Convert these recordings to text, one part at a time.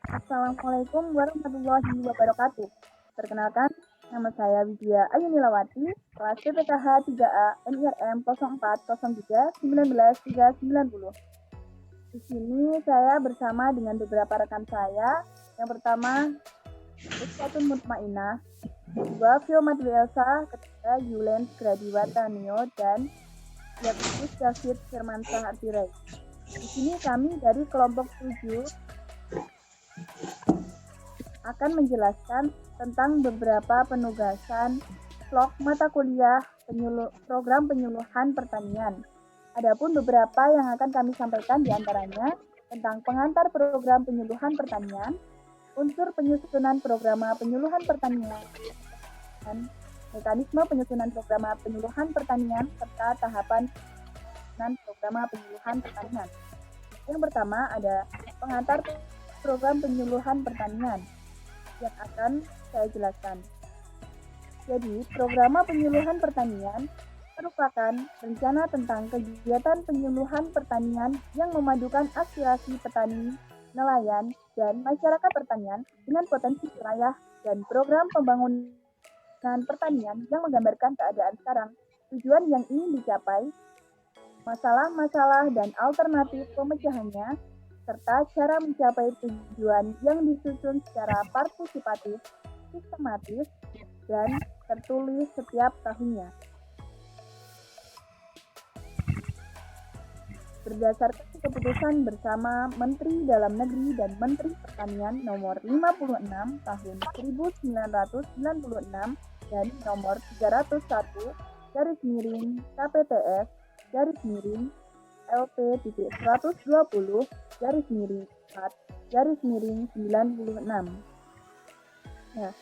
Assalamualaikum warahmatullahi wabarakatuh. Perkenalkan, nama saya Widya Ayunilawati, kelas PPKH 3A NIRM 0403 19 390. Di sini saya bersama dengan beberapa rekan saya. Yang pertama, Ustazun Mutmainah, kedua Fiomat Elsa, ketiga Yulen Gradiwata Neo, dan Yakubus David Firmansyah Artirai. Di sini kami dari kelompok 7 akan menjelaskan tentang beberapa penugasan vlog mata kuliah program penyuluhan pertanian. Adapun beberapa yang akan kami sampaikan diantaranya tentang pengantar program penyuluhan pertanian, unsur penyusunan program penyuluhan pertanian, mekanisme penyusunan program penyuluhan pertanian, serta tahapan program penyuluhan pertanian. Yang pertama ada pengantar program penyuluhan pertanian yang akan saya jelaskan. Jadi, program penyuluhan pertanian merupakan rencana tentang kegiatan penyuluhan pertanian yang memadukan aspirasi petani, nelayan, dan masyarakat pertanian dengan potensi wilayah dan program pembangunan pertanian yang menggambarkan keadaan sekarang, tujuan yang ingin dicapai, masalah-masalah dan alternatif pemecahannya, serta cara mencapai tujuan yang disusun secara partisipatif, sistematis, dan tertulis setiap tahunnya. Berdasarkan keputusan bersama Menteri Dalam Negeri dan Menteri Pertanian nomor 56 tahun 1996 dan nomor 301 KPTS LP-120 4 96. Nah,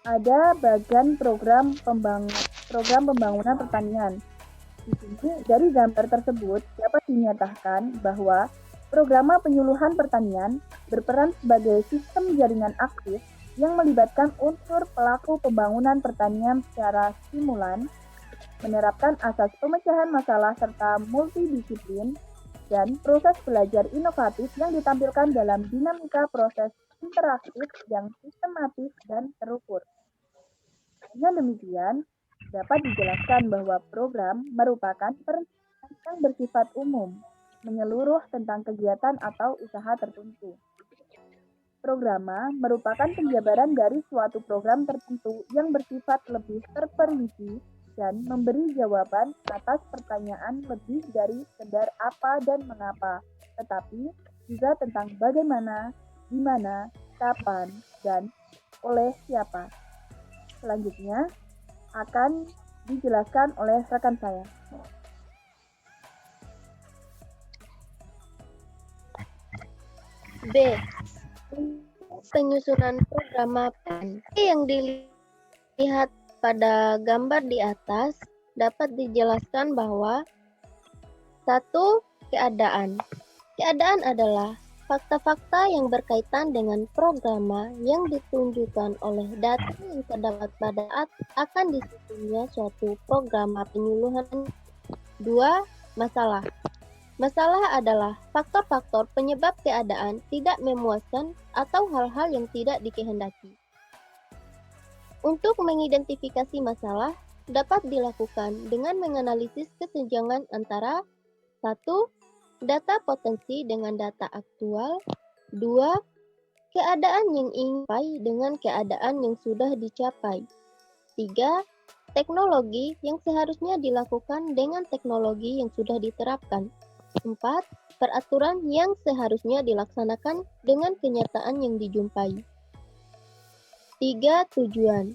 ada bagian program pembangunan pertanian. Di sini dari gambar tersebut dapat dinyatakan bahwa program penyuluhan pertanian berperan sebagai sistem jaringan aktif yang melibatkan unsur pelaku pembangunan pertanian secara stimulan, menerapkan asas pemecahan masalah serta multidisiplin, dan proses belajar inovatif yang ditampilkan dalam dinamika proses interaktif yang sistematis dan terukur. Dengan demikian, dapat dijelaskan bahwa program merupakan perencanaan yang bersifat umum, menyeluruh tentang kegiatan atau usaha tertentu. Programa merupakan penjabaran dari suatu program tertentu yang bersifat lebih terperinci dan memberi jawaban atas pertanyaan lebih dari sekedar apa dan mengapa, tetapi juga tentang bagaimana, di mana, kapan, dan oleh siapa. Selanjutnya akan dijelaskan oleh rekan saya. B. Penyusunan program yang dilihat pada gambar di atas dapat dijelaskan bahwa 1. Keadaan. Keadaan adalah fakta-fakta yang berkaitan dengan program yang ditunjukkan oleh data yang terdapat pada akan disusunnya suatu program penyuluhan. 2. Masalah. Masalah adalah faktor-faktor penyebab keadaan tidak memuaskan atau hal-hal yang tidak dikehendaki. Untuk mengidentifikasi masalah, dapat dilakukan dengan menganalisis kesenjangan antara 1. Data potensi dengan data aktual. 2. Keadaan yang ingin dicapai dengan keadaan yang sudah dicapai. 3. Teknologi yang seharusnya dilakukan dengan teknologi yang sudah diterapkan. 4. Peraturan yang seharusnya dilaksanakan dengan kenyataan yang dijumpai. 3. Tujuan.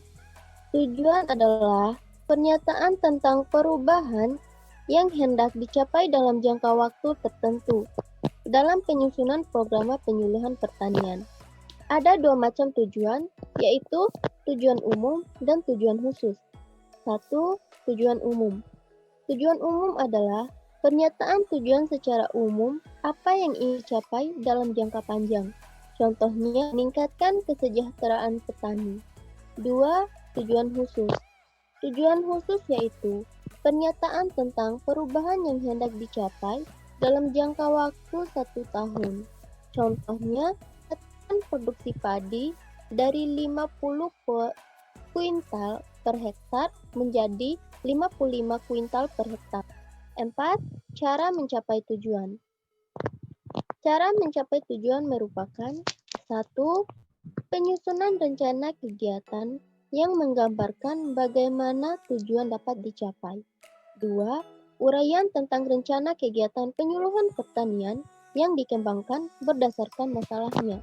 Tujuan adalah pernyataan tentang perubahan yang hendak dicapai dalam jangka waktu tertentu dalam penyusunan program penyuluhan pertanian. Ada 2 macam tujuan, yaitu tujuan umum dan tujuan khusus. 1. Tujuan umum. Tujuan umum adalah pernyataan tujuan secara umum apa yang ingin dicapai dalam jangka panjang. Contohnya, meningkatkan kesejahteraan petani. 2. Tujuan khusus. Tujuan khusus yaitu pernyataan tentang perubahan yang hendak dicapai dalam jangka waktu 1 tahun. Contohnya, produksi padi dari 50 kuintal per hektar menjadi 55 kuintal per hektar. 4. Cara mencapai tujuan. Cara mencapai tujuan merupakan 1. Penyusunan rencana kegiatan yang menggambarkan bagaimana tujuan dapat dicapai. 2. Uraian tentang rencana kegiatan penyuluhan pertanian yang dikembangkan berdasarkan masalahnya.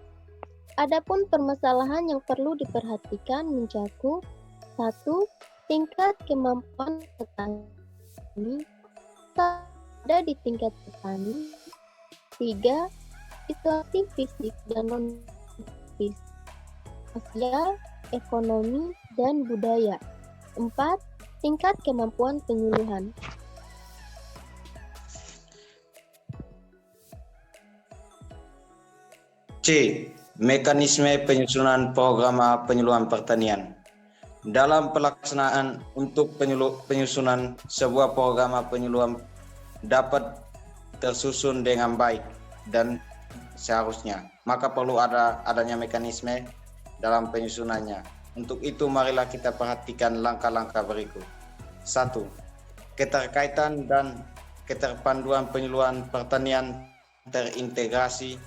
Adapun permasalahan yang perlu diperhatikan mencakup 1. Tingkat kemampuan petani ada di tingkat petani. 3. Situasi fisik dan non-fisik, sosial, ekonomi, dan budaya. 4. Tingkat kemampuan penyuluhan. C. Mekanisme penyusunan program penyuluhan pertanian. Dalam pelaksanaan untuk penyusunan sebuah program penyuluhan dapat tersusun dengan baik dan seharusnya, maka perlu adanya mekanisme dalam penyusunannya. Untuk itu marilah kita perhatikan langkah-langkah berikut. 1. Keterkaitan dan keterpanduan penyuluhan pertanian terintegrasi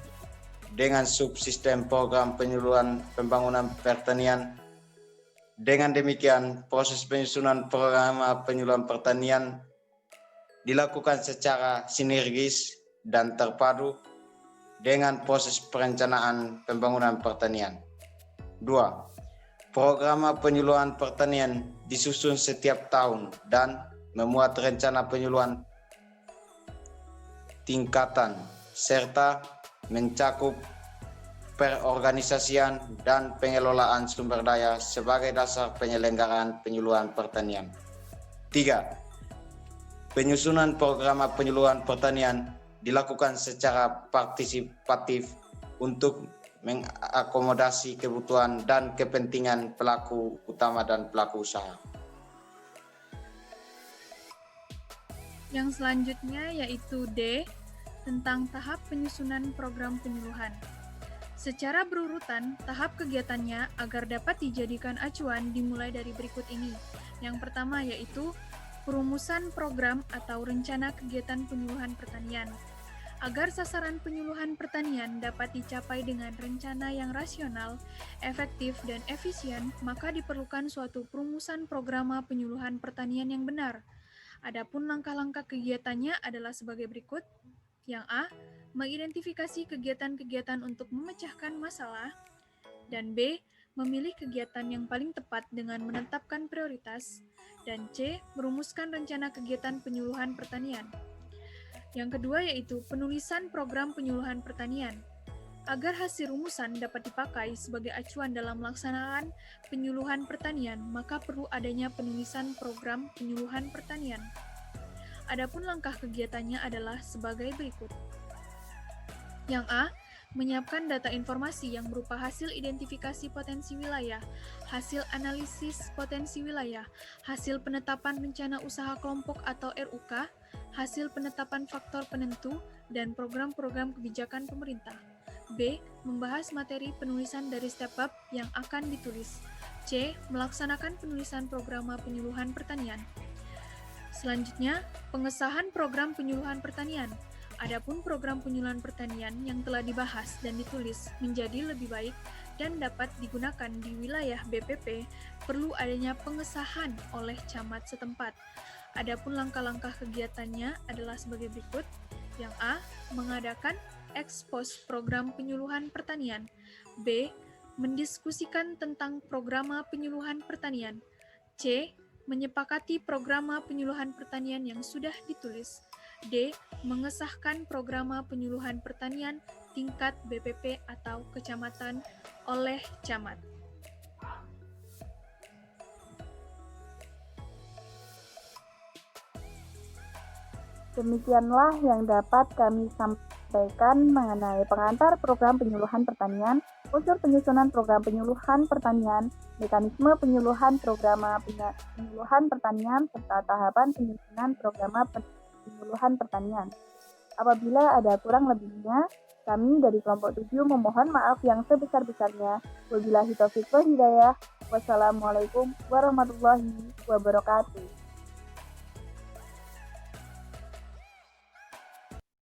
dengan subsistem program penyuluhan pembangunan pertanian. Dengan demikian, proses penyusunan program penyuluhan pertanian dilakukan secara sinergis dan terpadu dengan proses perencanaan pembangunan pertanian. 2. Program penyuluhan pertanian disusun setiap tahun dan memuat rencana penyuluhan tingkatan serta mencakup perorganisasian dan pengelolaan sumber daya sebagai dasar penyelenggaraan penyuluhan pertanian. 3. Penyusunan program penyuluhan pertanian dilakukan secara partisipatif untuk mengakomodasi kebutuhan dan kepentingan pelaku utama dan pelaku usaha. Yang selanjutnya yaitu D, tentang tahap penyusunan program penyuluhan. Secara berurutan, tahap kegiatannya agar dapat dijadikan acuan dimulai dari berikut ini. Yang pertama yaitu perumusan program atau rencana kegiatan penyuluhan pertanian. Agar sasaran penyuluhan pertanian dapat dicapai dengan rencana yang rasional, efektif, dan efisien, maka diperlukan suatu perumusan program penyuluhan pertanian yang benar. Adapun langkah-langkah kegiatannya adalah sebagai berikut. Yang A, mengidentifikasi kegiatan-kegiatan untuk memecahkan masalah, dan B, memilih kegiatan yang paling tepat dengan menetapkan prioritas, dan C, merumuskan rencana kegiatan penyuluhan pertanian. Yang kedua yaitu penulisan program penyuluhan pertanian. Agar hasil rumusan dapat dipakai sebagai acuan dalam melaksanakan penyuluhan pertanian, maka perlu adanya penulisan program penyuluhan pertanian. Adapun langkah kegiatannya adalah sebagai berikut. Yang A, menyiapkan data informasi yang berupa hasil identifikasi potensi wilayah, hasil analisis potensi wilayah, hasil penetapan rencana usaha kelompok atau RUK, hasil penetapan faktor penentu, dan program-program kebijakan pemerintah. B, membahas materi penulisan dari step bab yang akan ditulis. C, melaksanakan penulisan program penyuluhan pertanian. Selanjutnya, pengesahan program penyuluhan pertanian. Adapun program penyuluhan pertanian yang telah dibahas dan ditulis menjadi lebih baik dan dapat digunakan di wilayah BPP, perlu adanya pengesahan oleh camat setempat. Adapun langkah-langkah kegiatannya adalah sebagai berikut. Yang A, mengadakan ekspos program penyuluhan pertanian. B, mendiskusikan tentang program penyuluhan pertanian. C, menyepakati program penyuluhan pertanian yang sudah ditulis. D, mengesahkan program penyuluhan pertanian tingkat BPP atau kecamatan oleh camat. Demikianlah yang dapat kami sampaikan mengenai pengantar program penyuluhan pertanian, unsur penyusunan program penyuluhan pertanian, mekanisme penyuluhan program penyuluhan pertanian, serta tahapan penyusunan program penyuluhan pertanian. Apabila ada kurang lebihnya, Kami dari kelompok 7 memohon maaf yang sebesar-besarnya. Wabillahi taufiq wal hidayah. Wassalamualaikum warahmatullahi wabarakatuh.